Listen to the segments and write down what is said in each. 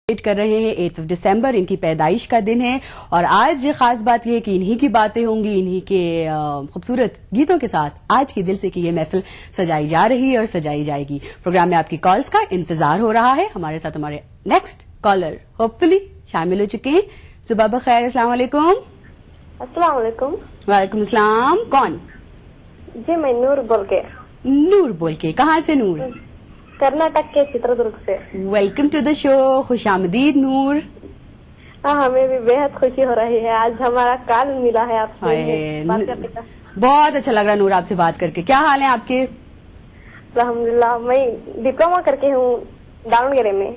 कर रहे हैं 8 दिसंबर, इनकी पैदाइश का दिन है और आज खास बात यह है कि इन्हीं की बातें होंगी, इन्हीं के खूबसूरत गीतों के साथ आज की दिल से की ये महफिल सजाई जा रही है और सजाई जाएगी। प्रोग्राम में आपकी कॉल्स का इंतजार हो रहा है। हमारे साथ हमारे नेक्स्ट कॉलर होपफुली शामिल हो चुके हैं। सुबह बखैर, अस्सलाम वालेकुम। अस्सलाम वालेकुम। वालेकुम अस्सलाम। कौन? जी मैं नूर बोल के। नूर बोल के, कहाँ से नूर? कर्नाटक के चित्रदुर्ग से। वेलकम टू द शो, खुशामदीद नूर। हाँ, हमें भी बेहद खुशी हो रही है, आज हमारा कॉल मिला है आपसे बात करने का। बहुत अच्छा लग रहा नूर आपसे बात करके। क्या हाल है आपके? अल्हम्दुलिल्लाह, मैं डिप्लोमा करके हूँ दावणगेरे में।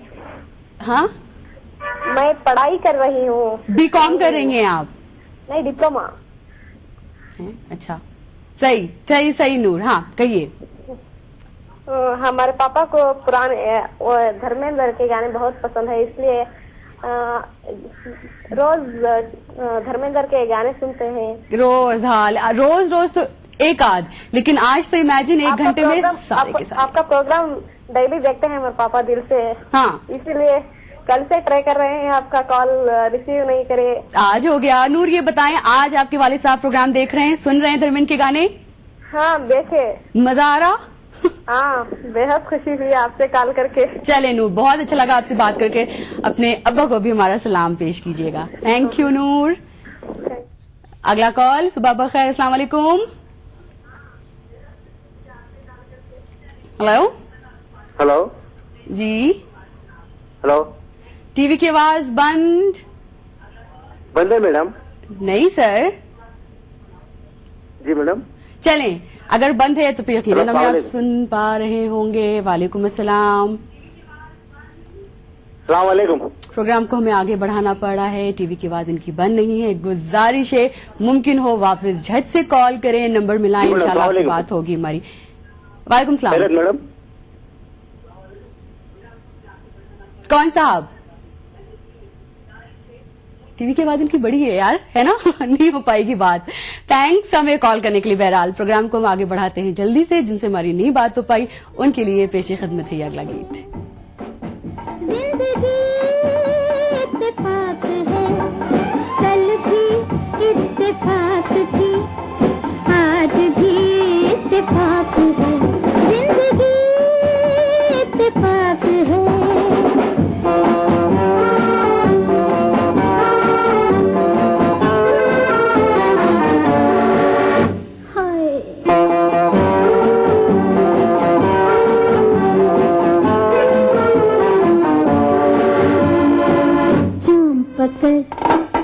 हाँ, मैं पढ़ाई कर रही हूँ। बीकॉम कर रही हैं आप? नहीं, डिप्लोमा। अच्छा, सही सही सही नूर। हाँ कहिए। हमारे पापा को पुराने धर्मेंद्र के गाने बहुत पसंद है, इसलिए रोज धर्मेंद्र के गाने सुनते हैं। रोज? हाँ, रोज रोज तो एक आध, लेकिन आज तो इमेजिन 1 घंटे में सारे के सारे। आपका प्रोग्राम डेली देखते हैं हमारे पापा दिल से। हाँ, इसीलिए कल से ट्राई कर रहे हैं, आपका कॉल रिसीव नहीं करे। आज हो गया। नूर ये बताएं, आज आपके वालिद साहब प्रोग्राम देख रहे हैं, सुन रहे हैं धर्मेंद्र के गाने? हाँ देखे। मजा आ रहा? हाँ, बेहद खुशी हुई आपसे कॉल करके। चले नूर, बहुत अच्छा लगा आपसे बात करके। अपने अब्बा को भी हमारा सलाम पेश कीजिएगा। थैंक यू नूर। अगला कॉल। सुबह बखैर, अस्सलाम वालेकुम। हेलो। हेलो जी। हेलो। टीवी की आवाज बंद बंद है मैडम? नहीं सर। जी मैडम। चलें, अगर बंद है तो फिर यकीनन हमें आप हेलो, सुन पा रहे होंगे। वालेकुम अस्सलाम। सलाम वालेकुम। प्रोग्राम को हमें आगे बढ़ाना पड़ा है, टीवी की आवाज इनकी बंद नहीं है। गुजारिश है, मुमकिन हो वापस झट से कॉल करें, नंबर मिलाएं, जी मैडम, इंशाल्लाह आपसे अस्सलाम बात होगी हमारी। वालेकुम सलाम। खैरियत मैडम? कौन साहब? टीवी की आवाज इनकी बड़ी है यार, है ना? नहीं हो पाएगी बात। थैंक्स हमें कॉल करने के लिए। बहरहाल प्रोग्राम को हम आगे बढ़ाते हैं जल्दी से। जिनसे हमारी नहीं बात हो पाई उनके लिए पेशे खिदमत है ये अगला गीत। जिंदगी इत्तेफाक है, कल भी इत्तेफाक थी, आज भी इत्तेफाक है। जिंदगी इत्तेफाक है।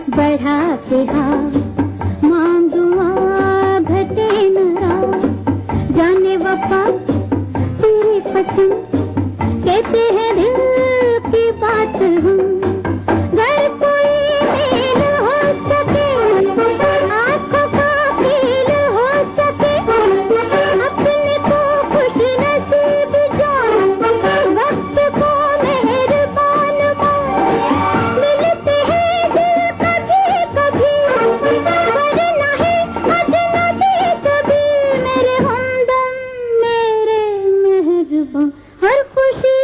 बढ़ा के मांग दुआ घटे न जाने वफा तेरी पसंद, कहते हैं दिल की बात हूँ। घर कोई मेल हो सके, आँखों का खेल हो सके, अपने को खुश नसीब जान, वक्त को मेहरबान मान, मिलते हैं दिल कभी कभी, वरना है अजनबी कभी। मेरे हमदम मेरे मेहरबान, हर खुशी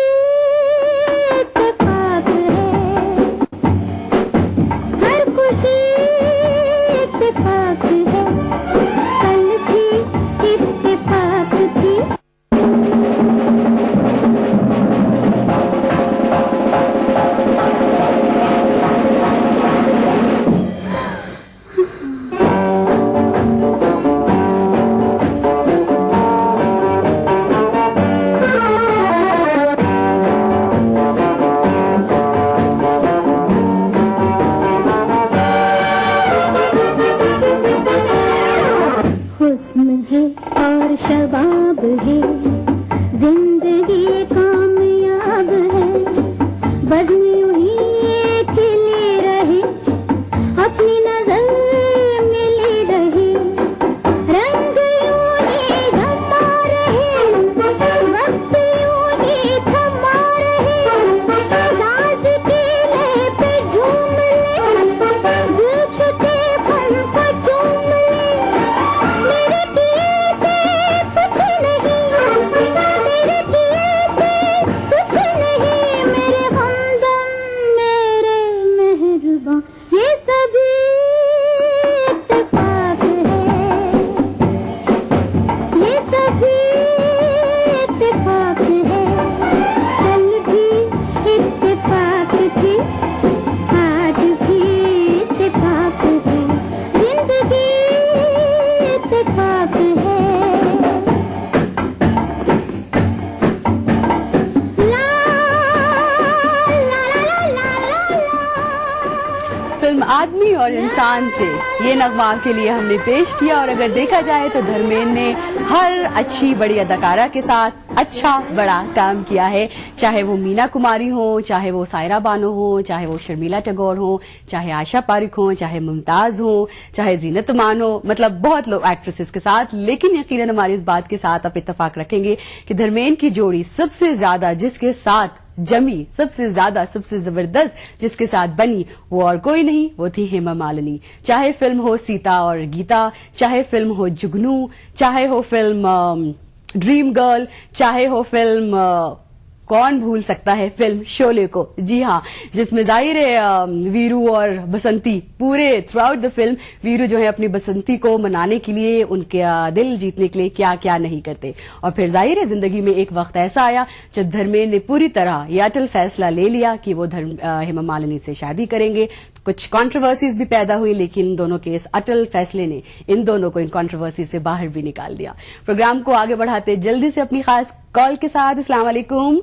फिल्म आदमी और इंसान से ये नगमा आपके लिए हमने पेश किया। और अगर देखा जाए तो धर्मेंद्र ने हर अच्छी बड़ी अदाकारा के साथ अच्छा बड़ा काम किया है, चाहे वो मीना कुमारी हो, चाहे वो सायरा बानो हो, चाहे वो शर्मिला टैगोर हो, चाहे आशा पारिक हो, चाहे मुमताज हो, चाहे जीनत अमान हो, मतलब बहुत लोग एक्ट्रेसेस के साथ। लेकिन यकीनन हमारी इस बात के साथ आप इत्तेफाक रखेंगे कि धर्मेंद्र की जोड़ी सबसे ज्यादा जिसके साथ जमी, सबसे ज्यादा सबसे जबरदस्त जिसके साथ बनी, वो और कोई नहीं, वो थी हेमा मालिनी। चाहे फिल्म हो सीता और गीता, चाहे फिल्म हो जुगनू, चाहे हो फिल्म ड्रीम गर्ल, चाहे हो फिल्म कौन भूल सकता है फिल्म शोले को। जी हाँ, जिसमें जाहिर है वीरू और बसंती पूरे through out the film, Veeru जो है अपनी बसंती को मनाने के लिए, उनके दिल जीतने के लिए क्या क्या नहीं करते। और फिर जाहिर है जिंदगी में एक वक्त ऐसा आया जब धर्मेंद्र ने पूरी तरह ये अटल फैसला ले लिया कि वो हेमा मालिनी से शादी करेंगे। कुछ कंट्रोवर्सीज भी पैदा हुई, लेकिन दोनों के इस अटल फैसले ने इन दोनों को इन कंट्रोवर्सी से बाहर भी निकाल दिया। प्रोग्राम को आगे बढ़ाते जल्दी से अपनी खास कॉल के साथ। अस्सलाम वालेकुम,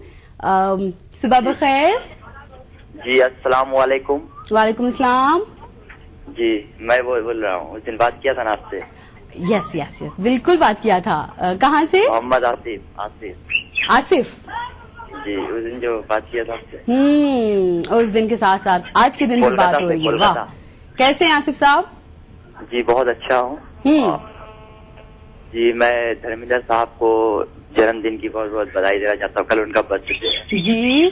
सुबह बखैर। जी अस्सलाम वालेकुम। वालेकुम अस्सलाम। जी मैं वो बोल रहा हूँ, उस दिन बात किया था ना आपसे। यस यस यस, बिल्कुल बात किया था। कहाँ से? मोहम्मद आसिफ। आसिफ आसिफ जी, उस दिन जो बात किया था आपसे। उस दिन के साथ साथ आज के दिन की बात हो रही है। वाह, कैसे हैं आसिफ साहब? जी बहुत अच्छा हूँ। जी मैं धर्मेंद्र साहब को जन्मदिन की बहुत बहुत बधाई देना चाहता हूँ। कल उनका बर्थडे है जी।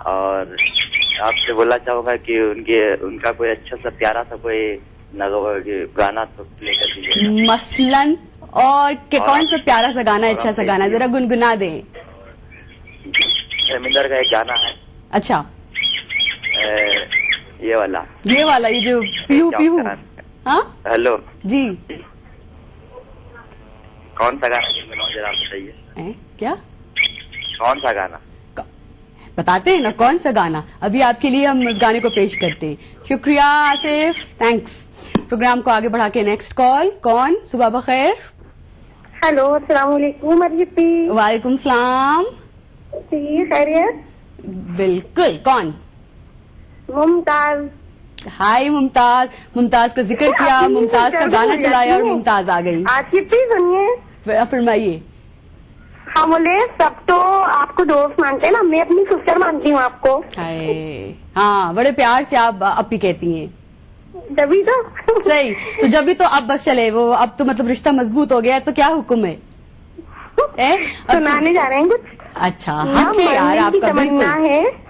और आपसे बोलना चाहूंगा कि उनका कोई अच्छा सा प्यारा सा कोई गाना तो प्ले कर दीजिए मसलन। और कौन सा प्यारा सा गाना, अच्छा सा गाना जरा गुनगुना दें। धर्मेंद्र का एक गाना है। अच्छा, ये वाला ये जो पीहू पीहू। हाँ हेलो जी, कौन सा गाना गुनगुनाऊं जरा आप बताइए। क्या कौन सा गाना बताते हैं ना, कौन सा गाना? अभी आपके लिए हम उस गाने को पेश करते हैं। शुक्रिया आसिफ, थैंक्स। प्रोग्राम को आगे बढ़ा के नेक्स्ट कॉल। कौन? सुबह बखैर। हेलो, अस्सलाम वालेकुम अर्जिपी। वालेकुम सलाम। जी खैरियत? बिल्कुल। कौन? मुमताज। हाय मुमताज। मुमताज का जिक्र किया, मुमताज का गाना चलाया और मुमताज आ गई। आसिफी सुनिए, फरमाइए। हाँ बोले, सब तो आपको दोस्त मानते हैं ना, मैं अपनी सिस्टर मानती हूँ आपको। हाय, हाँ बड़े प्यार से आप अपी कहती हैं। जभी तो सही, तो जब भी तो अब बस चले वो, अब तो मतलब रिश्ता मजबूत हो गया है, तो क्या हुक्म है? सुनाने जा रहे हैं कुछ। अच्छा, हक है यार आपका। तमन्ना है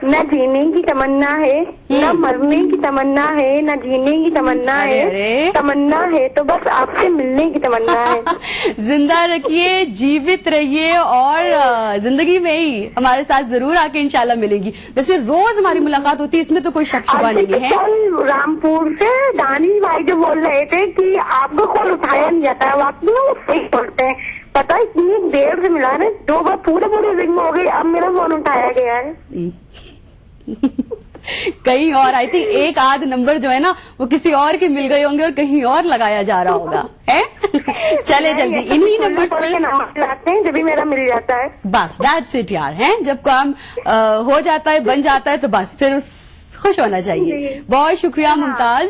न जीने की तमन्ना है, न मरने की तमन्ना है, न जीने की तमन्ना है, तमन्ना है तो बस आपसे मिलने की तमन्ना है। जिंदा रखिए, जीवित रहिए और जिंदगी में ही हमारे साथ जरूर आके इंशाल्लाह मिलेंगी। वैसे रोज हमारी मुलाकात होती है, इसमें तो कोई शक शुबा नहीं है। कल रामपुर से दानिश भाई जो बोल रहे थे कि आपको कॉल उठाया नहीं जाता है, वाकई वो सही बोलते हैं। पता है इतनी देर से मिला है, 2 बार पूरे रिंग हो गई, अब मेरा फोन उठाया गया है। कहीं और आई थिंक एक आध नंबर जो है ना वो किसी और के मिल गए होंगे और कहीं और लगाया जा रहा होगा है। चले जल्दी इन्हीं नंबर पर लाते हैं जब भी मेरा मिल जाता है। बस दैट्स इट यार, है जब काम हो जाता है, बन जाता है, तो बस फिर खुश होना चाहिए। बहुत शुक्रिया मुमताज,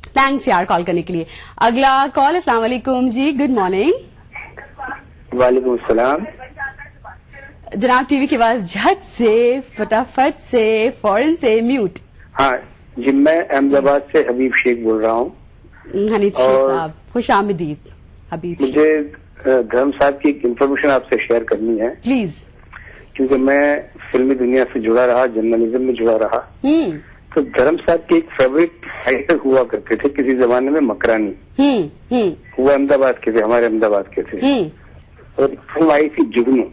थैंक्स यार कॉल करने के लिए। अगला कॉल। अस्सलाम वालेकुम जी, गुड मॉर्निंग। वालेकुम सलाम। जनाब टीवी की आवाज झट से, फटाफट से, फौरन से म्यूट। हाँ जी, मैं अहमदाबाद से हबीब शेख बोल रहा हूँ। हनीफ शेख साहब, खुश आमदीद। हबीब शेख, मुझे धर्म साहब की एक इन्फॉर्मेशन आपसे शेयर करनी है प्लीज। क्योंकि मैं फिल्मी दुनिया से जुड़ा रहा, जर्नलिज्म में जुड़ा रहा। तो धर्म साहब के एक फेवरेट राइटर हुआ करते थे किसी जमाने में, मकरानी। वो अहमदाबाद के थे, हमारे अहमदाबाद के थे। और फिल्म आई थी जुगनू।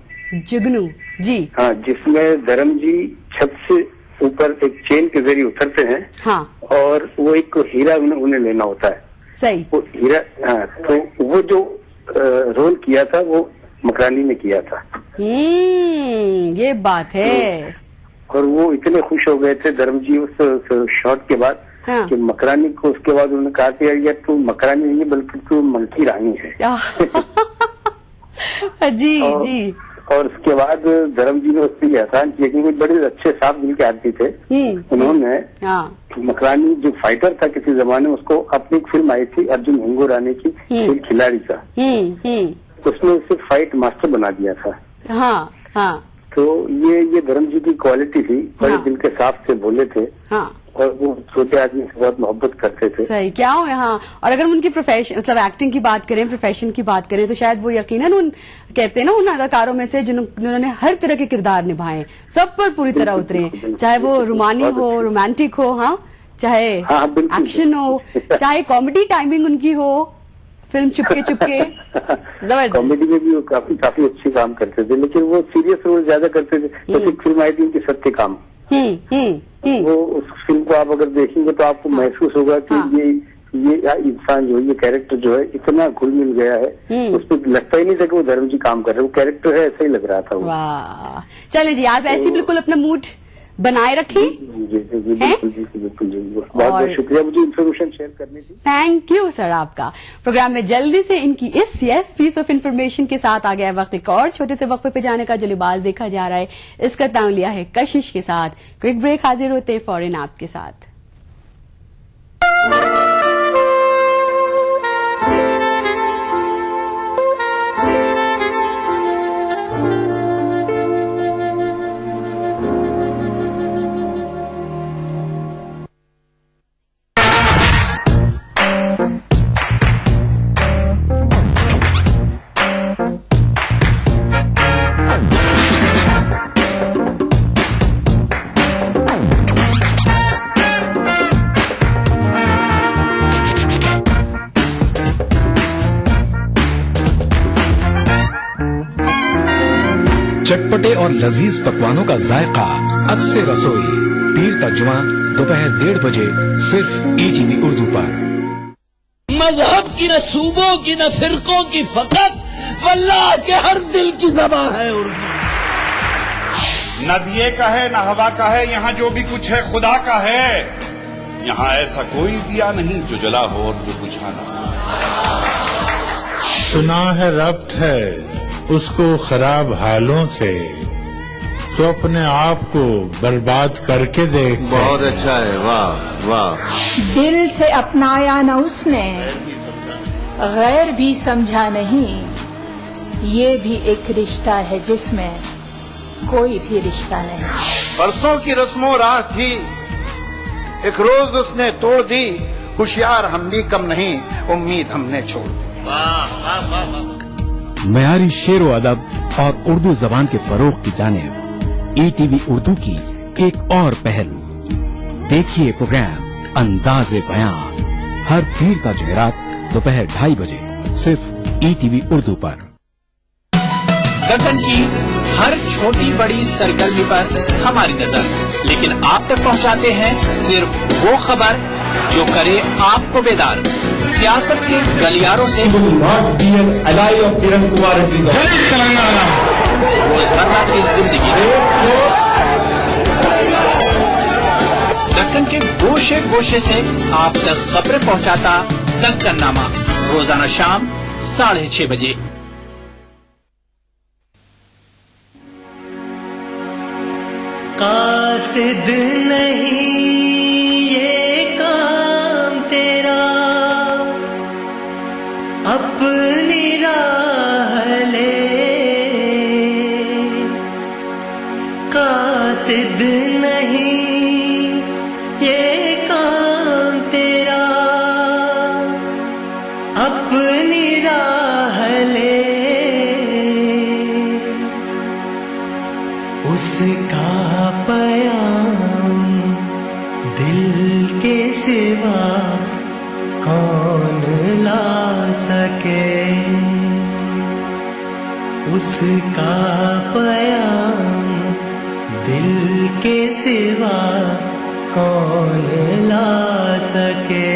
जुगनू जी। हाँ, जिसमें धर्म जी छत से ऊपर एक चेन के जरिए उतरते हैं। हाँ। और वो एक हीरा उन्हें लेना होता है। सही। वो हीरा, हाँ, तो वो जो रोल किया था वो मकरानी ने किया था। ये बात है। और वो इतने खुश हो गए थे धर्म जी उस शॉट के बाद। हाँ। कि मकरानी को उसके बाद उन्होंने कहा कि यार तू मकरानी नहीं बल्कि तू मनकी रानी है। जी जी। और उसके बाद धर्म जी ने उससे एहसान किया, क्योंकि बड़े अच्छे साफ दिल के आदमी थे। उन्होंने मकरानी जो फाइटर था किसी जमाने में, उसको अपनी एक फिल्म आई थी अर्जुन हिंगोरानी की, खेल खिलाड़ी का, उसमें उसे फाइट मास्टर बना दिया था। हाँ हाँ। तो ये धर्म जी की क्वालिटी थी, बड़े दिल के साफ से बोले थे। हाँ। और वो छोटे आदमी से बहुत मोहब्बत करते थे। सही, क्या हो यहाँ। और अगर हम उनकी प्रोफेशन मतलब एक्टिंग की बात करें, प्रोफेशन की बात करें, तो शायद वो यकीनन उन कहते हैं ना उन अदाकारों में से जिन्होंने हर तरह के किरदार निभाए, सब पर पूरी तरह उतरे, चाहे वो रुमानी हो, रोमांटिक हो, हाँ, चाहे एक्शन हो, चाहे कॉमेडी टाइमिंग उनकी हो, फिल्म चुपके चुपके, जबरदस्त। कॉमेडी में भी वो काफी अच्छे काम करते थे, लेकिन वो सीरियस रोल ज्यादा करते थे। जैसे एक फिल्म आई थी उनकी सत्य काम, वो उस फिल्म को आप अगर देखेंगे तो आपको महसूस होगा कि ये इंसान जो है, ये कैरेक्टर जो है इतना घुल मिल गया है, उसमें लगता ही नहीं था कि वो धर्म जी काम कर रहे हैं, वो कैरेक्टर है, ऐसा ही लग रहा था वो। वाह, चलिए जी, आप ऐसे बिल्कुल अपना मूड बनाए रखें। बहुत बहुत शुक्रिया मुझे इन्फॉर्मेशन शेयर करने की। थैंक यू सर आपका। प्रोग्राम में जल्दी से इनकी इस पीस ऑफ इन्फॉर्मेशन के साथ आ गया वक्त एक और छोटे से वक्फे पे जाने का, जो लिबास देखा जा रहा है इसका ताम लिया है कशिश के साथ। क्विक ब्रेक, हाजिर होते हैं फौरन आपके साथ। चटपटे और लजीज पकवानों का जायका अक्सर रसोई, पीर का जुमा दोपहर 1:30 बजे सिर्फ ईटीवी उर्दू पर। मजहब की न सूबों की न फिरकों की फकत वल्लाह के हर दिल की ज़बां है उर्दू। न दिए का है न हवा का है, यहाँ जो भी कुछ है खुदा का है। यहाँ ऐसा कोई दिया नहीं जो जला हो और जो बुझा ना हो। सुना है रब्त है उसको खराब हालों से, तो अपने आप को बर्बाद करके देख। बहुत अच्छा है, वाह वाह। दिल से अपनाया न उसने, गैर भी समझा नहीं, ये भी एक रिश्ता है जिसमें कोई भी रिश्ता नहीं। परसों की रस्मों राह थी, एक रोज उसने तोड़ दी, होशियार हम भी कम नहीं, उम्मीद हमने छोड़ दी। वाह वाह वाह वाह। मयारी शेर व अदब और उर्दू जबान के फरोग की जानिब ईटीवी उर्दू की एक और पहल। देखिए प्रोग्राम अंदाज़े बयां हर पीर का जुमेरात दोपहर 2:30 बजे सिर्फ ईटीवी उर्दू पर। दक्कन की हर छोटी बड़ी सरगर्मी पर हमारी नजर, लेकिन आप तक पहुंचाते हैं सिर्फ वो खबर जो करे आपको बेदार। सियासत के गलियारों से रोजमर्रा की जिंदगी, दक्कन के गोशे गोशे से आप तक खबरें पहुंचाता दक्कननामा, रोजाना शाम 6:30 बजे। कासिद नहीं ये काम तेरा, अपनी राह ले। कासिद नहीं ये काम तेरा, अपनी राह ले। उसका पयाम दिल के सिवा कौन ला सके। उसका पयाम दिल के सिवा कौन ला सके।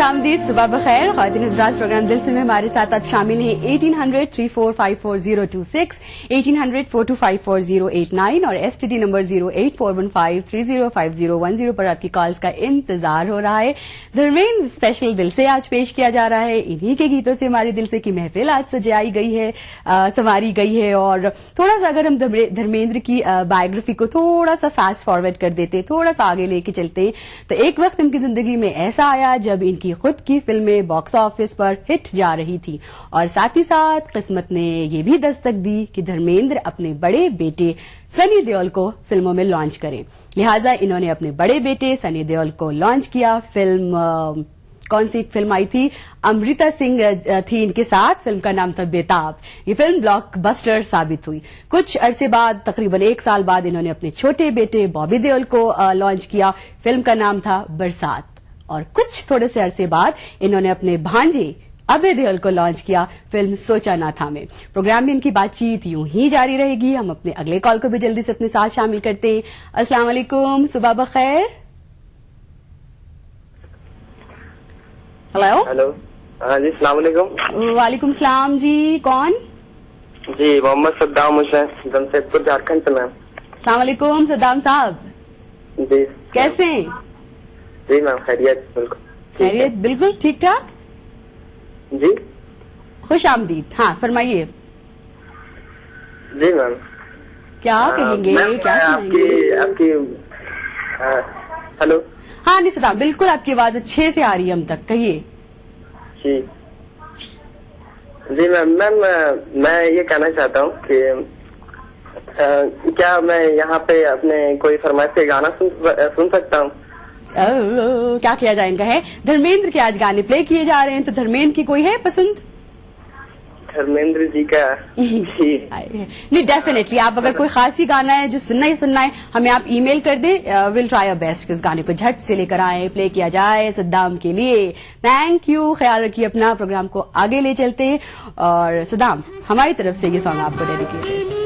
खुशामदीद, सुबह बखैर। ख़वातीन हज़रात, प्रोग्राम दिल से में हमारे साथ आप शामिल हैं 1800-3454-026, 1800-4254-089 और STD नंबर 08415305010 पर आपकी कॉल्स का इंतजार हो रहा है। धर्मेंद्र स्पेशल दिल से आज पेश किया जा रहा है। इन्हीं के गीतों से हमारे दिल से की महफिल आज सजाई गई है, संवारी गई है। और थोड़ा सा अगर हम धर्मेंद्र की बायोग्राफी को थोड़ा सा फास्ट फॉरवर्ड कर देते, थोड़ा सा आगे लेके चलते, तो एक वक्त इनकी जिंदगी में ऐसा आया जब इनकी खुद की फिल्में बॉक्स ऑफिस पर हिट जा रही थी और साथ ही साथ किस्मत ने ये भी दस्तक दी कि धर्मेंद्र अपने बड़े बेटे सनी देओल को फिल्मों में लॉन्च करें। लिहाजा इन्होंने अपने बड़े बेटे सनी देओल को लॉन्च किया। फिल्म कौन सी फिल्म आई थी? अमृता सिंह थी इनके साथ, फिल्म का नाम था बेताब। ये फिल्म ब्लॉकबस्टर साबित हुई। कुछ अरसे बाद, तकरीबन 1 साल बाद, इन्होंने अपने छोटे बेटे बॉबी देओल को लॉन्च किया। फिल्म का नाम था बरसात। और कुछ थोड़े से अरसे बाद इन्होंने अपने भांजे अभय देओल को लॉन्च किया फिल्म सोचा ना था में। प्रोग्राम में इनकी बातचीत यूं ही जारी रहेगी। हम अपने अगले कॉल को भी जल्दी से अपने साथ शामिल करते हैं। अस्सलाम वालेकुम, सुबह बखैर। हेलो हेलो, हाँ जी, सलाम वालेकुम। वालेकुम सलाम जी, कौन? जी, मोहम्मद सद्दाम हुसैन, जमशेदपुर, झारखंड से मैम। सलाम वालेकुम सद्दाम साहब, जी कैसे हैं? जी मैम, खैरियत बिल्कुल। खैरियत बिल्कुल ठीक ठाक जी। खुश आमदीद। हाँ फरमाइए। जी मैम, क्या कहेंगे, क्या सुनाएंगे? आपकी हेलो। हाँ नहीं सदाम, बिल्कुल आपकी आवाज अच्छे से आ रही है हम तक, कहिए। जी जी मैम, मैं ये कहना चाहता हूँ कि क्या मैं यहाँ पे अपने कोई फरमाइश के गाना सुन सकता हूँ? क्या किया जाएगा है? धर्मेंद्र के आज गाने प्ले किए जा रहे हैं, तो धर्मेंद्र की कोई है पसंद? धर्मेंद्र जी का नहीं, डेफिनेटली आप अगर कोई खास ही गाना है जो सुनना ही सुनना है, हमें आप ईमेल कर दे। विल ट्राई आवर बेस्ट कि इस गाने को झट से लेकर आए, प्ले किया जाए सद्दाम के लिए। थैंक यू, ख्याल रखिए अपना। प्रोग्राम को आगे ले चलते हैं और सद्दाम, हमारी तरफ से ये सॉन्ग आपको डेडिकेट है।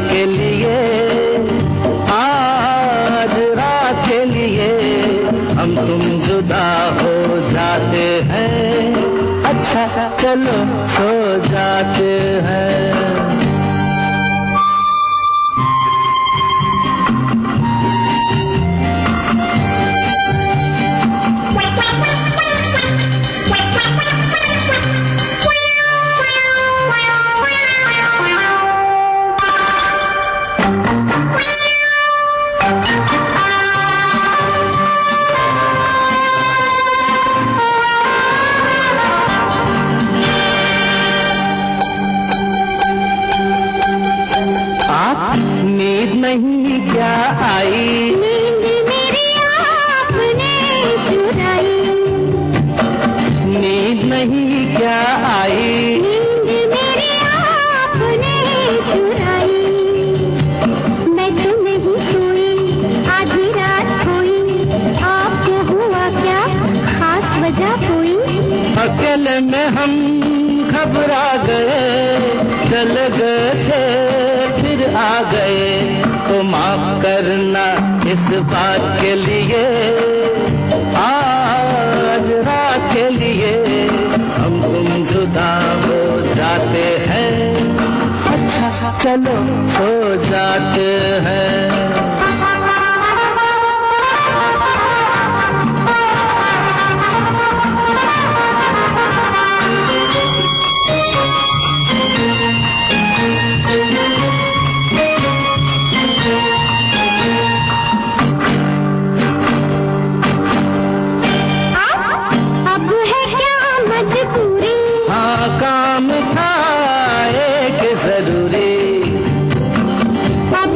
के लिए आज रात के लिए हम तुम जुदा हो जाते हैं। अच्छा चलो सो जाते हैं। नींद नहीं क्या आई? नींद मेरी आपने चुराई। नींद नहीं क्या आई? नींद मेरी आपने चुराई। मैं तो नहीं सोई, आधी रात कोई। आपको हुआ क्या, खास वजह कोई? अकेले में हम घबरा गए, चले गए थे फिर आ गए। तो माफ करना इस बात के लिए, आज रात के लिए हम तुम जुदा हो जाते हैं। अच्छा चलो सो जाते हैं। काम था एक जरूरी। अब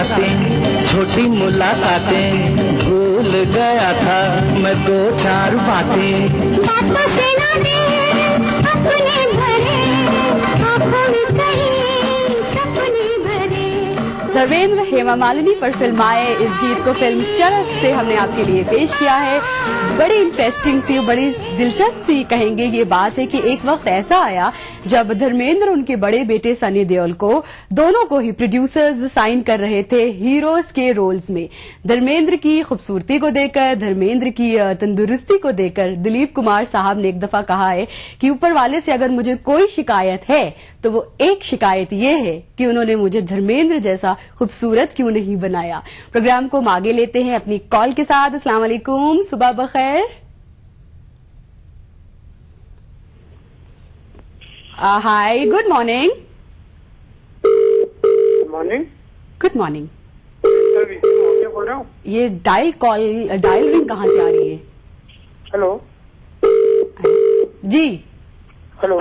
बातें, छोटी मुलाकातें, भूल गया था मैं 2-4 बातें। बातों से ना दे अपने भरे, आँखों में कहीं सपने भरे। धर्मेंद्र हेमा मालिनी पर फिल्माए इस गीत को फिल्म चरस से हमने आपके लिए पेश किया है। बड़ी इंटरेस्टिंग सी, बड़ी दिलचस्प सी कहेंगे ये बात है कि एक वक्त ऐसा आया जब धर्मेंद्र उनके बड़े बेटे सनी देओल को, दोनों को ही प्रोड्यूसर्स साइन कर रहे थे हीरोज के रोल्स में। धर्मेंद्र की खूबसूरती को देखकर, धर्मेंद्र की तंदुरुस्ती को देखकर दिलीप कुमार साहब ने एक दफा कहा है कि ऊपर वाले से अगर मुझे कोई शिकायत है तो वो एक शिकायत ये है कि उन्होंने मुझे धर्मेंद्र जैसा खूबसूरत क्यों नहीं बनाया। प्रोग्राम को हम आगे लेते हैं अपनी कॉल के साथ। अस्सलाम वालेकुम, सुबह बखैर। Hi, good morning. Morning. Good morning. बोल रहा हूँ। ये डायल रिंग कहाँ से आ रही है? हेलो जी। हेलो,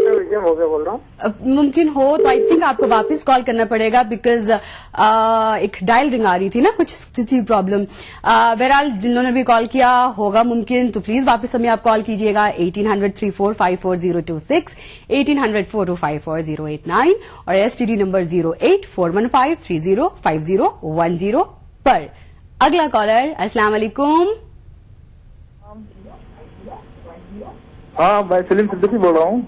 विजय मोगे बोल रहा हूँ। मुमकिन हो तो आई थिंक आपको वापस कॉल करना पड़ेगा बिकॉज एक डायल रिंग आ रही थी ना, कुछ स्थिति प्रॉब्लम। बहरहाल जिन्होंने भी कॉल किया होगा मुमकिन तो प्लीज वापस हमें आप कॉल कीजिएगा 1800-3454-026, 1800-425-4089 और STD नंबर 08415305010 पर। अगला कॉलर, अस्सलाम वालेकुम। हाँ, मैं सलीम सिद्दीकी बोल रहा हूँ।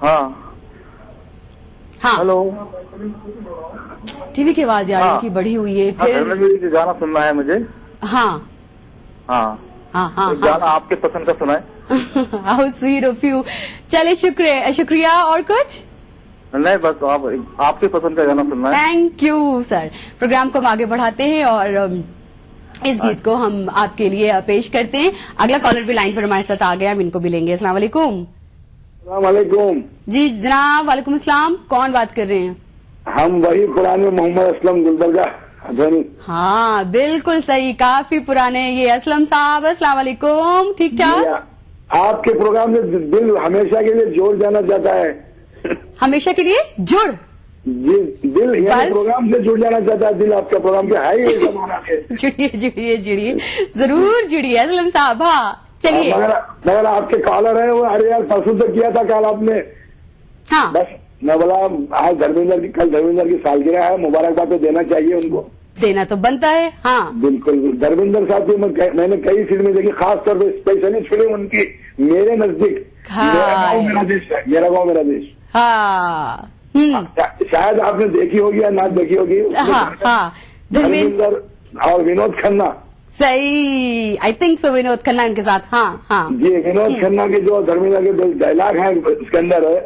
हाँ हाँ, हेलो। टीवी की आवाज आ रही थी, बढ़ी हुई है फिर। गाना सुनना है मुझे। हाँ हाँ हाँ हाँ, गाना आपके पसंद का सुना है। How sweet of you. चले, शुक्रिया। और कुछ नहीं, बस आपके पसंद का गाना सुनना है। Thank you sir. प्रोग्राम को हम आगे बढ़ाते हैं और इस गीत को हम आपके लिए पेश करते हैं। अगला कॉलर भी लाइन पर हमारे साथ आ गया, हम इनको भी लेंगे। अस्सलाम वालेकुम। वालेकुम जी जनाब, वालेकुम अस्सलाम। कौन बात कर रहे हैं? हम वही पुराने मोहम्मद असलम गुलबर्गा धोनी। हाँ बिल्कुल सही, काफी पुराने ये असलम साहब। अस्सलाम वालेकुम। ठीक ठाक। आपके प्रोग्राम में दिल हमेशा के लिए जोड़ जाना चाहता है। हमेशा के लिए जुड़ जी, दिल यानी प्रोग्राम से जुड़ जाना चाहता है दिल। आपका प्रोग्राम क्या है ये जमाना के। जुड़िए जरूर जुड़िए असलम साहब। हाँ चलिए। मगर आपके कॉलर है वो, अरे यार परसों तो किया था कॉल आपने। हाँ बस मैं बोला आज कल धर्मेंद्र की सालगिरह है, मुबारकबाद तो देना चाहिए उनको। देना तो बनता है। हाँ बिल्कुल। धर्मेंद्र साहब की मैंने कई फिल्में देखी, खास तौर पर स्पेशली फिल्म उनकी मेरे नजदीक, मेरा गाँव मेरा देश है, मेरा गाँव मेरा देश। हाँ शायद आपने देखी होगी या ना देखी होगी। हाँ हाँ, धर्मेंद्र और विनोद खन्ना। सही, I think so, Vinod Khanna इनके साथ। हाँ हाँ जी, विनोद खन्ना के जो धर्मेंद्र के डायलॉग है उसके अंदर है,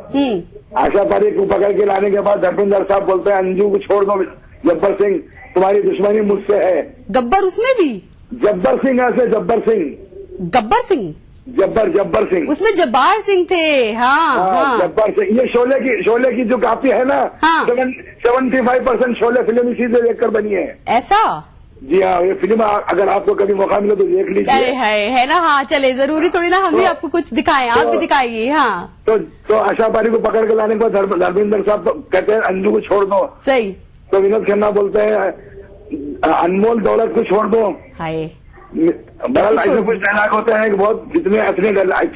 आशा पारेख को पकड़ के लाने के बाद धर्मेंद्र साहब बोलते हैं अंजू को छोड़ दो जब्बर सिंह, तुम्हारी दुश्मनी मुझसे है। गब्बर उसमें भी? जब्बर सिंह ऐसे जब्बर सिंह, गब्बर सिंह, जब्बर सिंह, उसमें जब्बार सिंह थे। हाँ हाँ, जब्बर सिंह। ये शोले की जो कापी है ना, 75% शोले फिल्म इसी से देखकर बनी है। ऐसा? जी हाँ, ये फिल्म अगर आपको कभी मौका मिले तो देख लीजिए। अरे है ना। हाँ चले, जरूरी थोड़ी ना हम भी आपको कुछ दिखाएं, आप भी दिखाइए। हाँ तो आशा पारेख को पकड़ के लाने के बाद धर्मेंद्र साहब कहते हैं अंजू को छोड़ दो। सही। तो विनोद खन्ना बोलते हैं अनमोल दौलत को छोड़ दो। हाय, बहरहाल ऐसे कुछ डायलॉग होते हैं कि बहुत जितने अच्छे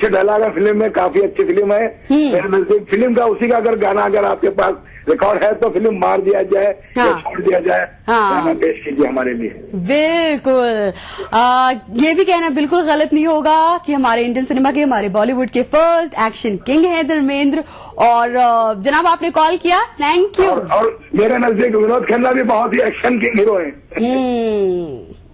डायलॉग है फिल्म में, काफी अच्छी फिल्म है। मेरे नजदीक फिल्म का उसी का अगर गाना अगर आपके पास रिकॉर्ड है तो फिल्म मार दिया जाए या छोड़ दिया जाए, गाना पेश कीजिए हमारे लिए। बिल्कुल। ये भी कहना बिल्कुल गलत नहीं होगा कि हमारे इंडियन सिनेमा के, हमारे बॉलीवुड के फर्स्ट एक्शन किंग है धर्मेंद्र। और जनाब आपने कॉल किया, थैंक यू। और मेरे नजदीक विनोद खन्ना भी बहुत ही एक्शन किंग हीरो है।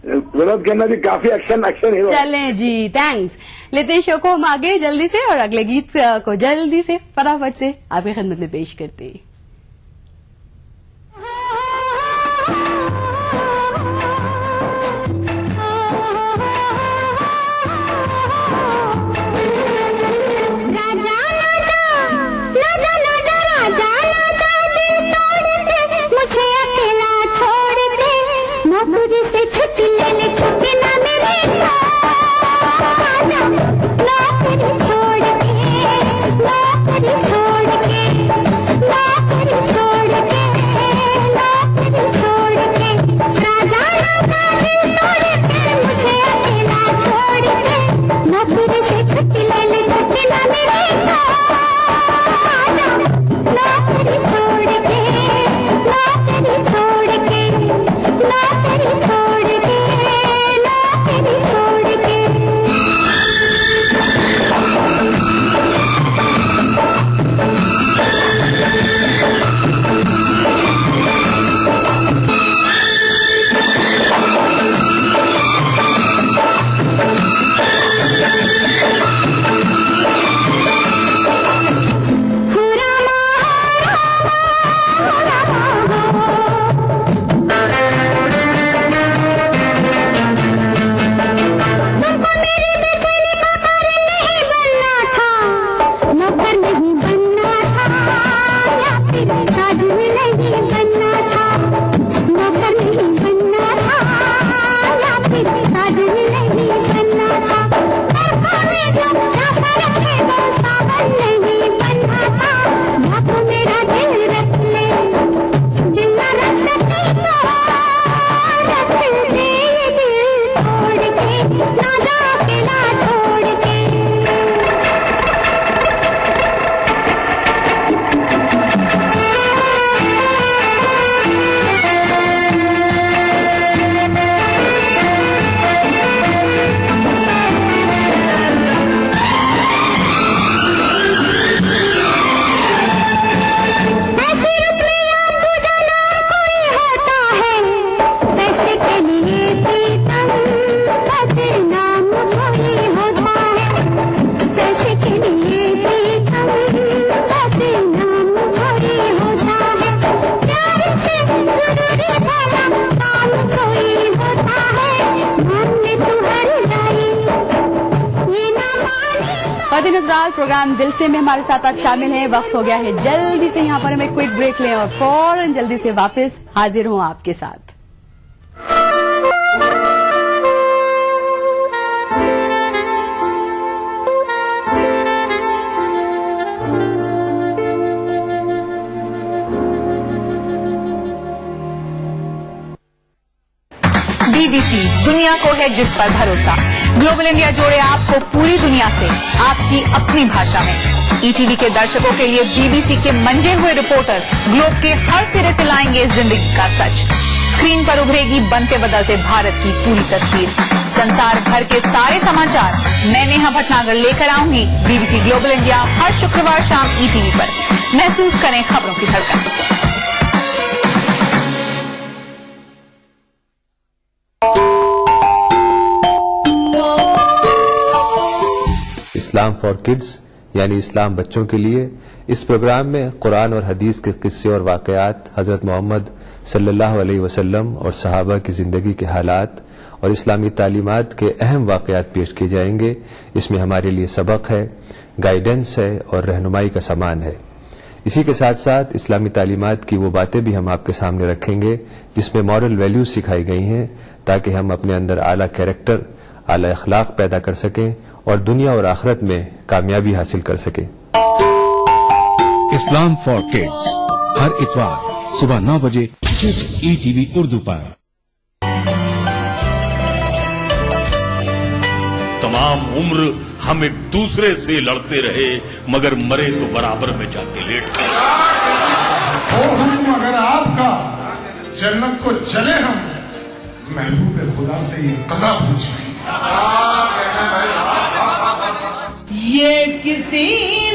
विनोद खन्ना भी काफी एक्शन हीरो। चलें जी, थैंक्स। लेते हैं शो को हम आगे जल्दी से और अगले गीत को जल्दी से फटाफट से आपकी खिदमत में पेश करते हैं। छुट्टी ले ले, छुट्टी ना मिले नौकरी छोड़ के, नौकरी छोड़ के, हजरात, प्रोग्राम दिल से में हमारे साथ आप शामिल हैं। वक्त हो गया है जल्दी से यहाँ पर हम एक क्विक ब्रेक लें और फौरन जल्दी से वापस हाजिर हूँ आपके साथ। BBC दुनिया को है जिस पर भरोसा। ग्लोबल इंडिया जोड़े आपको पूरी दुनिया से आपकी अपनी भाषा में। ETV के दर्शकों के लिए BBC के मंजे हुए रिपोर्टर ग्लोब के हर सिरे से लाएंगे जिंदगी का सच। स्क्रीन पर उभरेगी बनते बदलते भारत की पूरी तस्वीर। संसार भर के सारे समाचार मैं नेहा भटनागर लेकर आऊंगी BBC ग्लोबल इंडिया हर शुक्रवार शाम ETV पर। महसूस करें खबरों की धड़कन। इस्लाम फॉर किड्स यानी इस्लाम बच्चों के लिए, इस प्रोग्राम में कुरान और हदीस के किस्से और वाकयात, हजरत मोहम्मद सल्लल्लाहु अलैहि वसल्लम और सहाबा की जिंदगी के हालात और इस्लामी तालीमात के अहम वाकयात पेश किए जाएंगे। इसमें हमारे लिए सबक है, गाइडेंस है और रहनुमाई का सामान है। इसी के साथ साथ इस्लामी तालीमात की वो बातें भी हम आपके सामने रखेंगे जिसमें मॉरल वैल्यूज सिखाई गई हैं, ताकि हम अपने अंदर आला कैरेक्टर, आला अखलाक पैदा कर सकें और दुनिया और आखिरत में कामयाबी हासिल कर सके। इस्लाम फॉर किड्स हर इतवार सुबह 9 बजे सिर्फ ETV उर्दू पर। तमाम उम्र हम एक दूसरे से लड़ते रहे, मगर मरे तो बराबर में जाके लेट गए। और हम अगर आपका जन्नत को चले, हम महबूब खुदा से ये कज़ा पूछ रहे हैं। ये किसी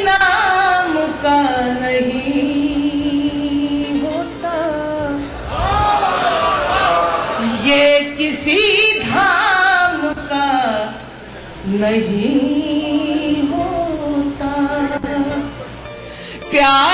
नाम का नहीं होता, ये किसी धाम का नहीं होता, प्यार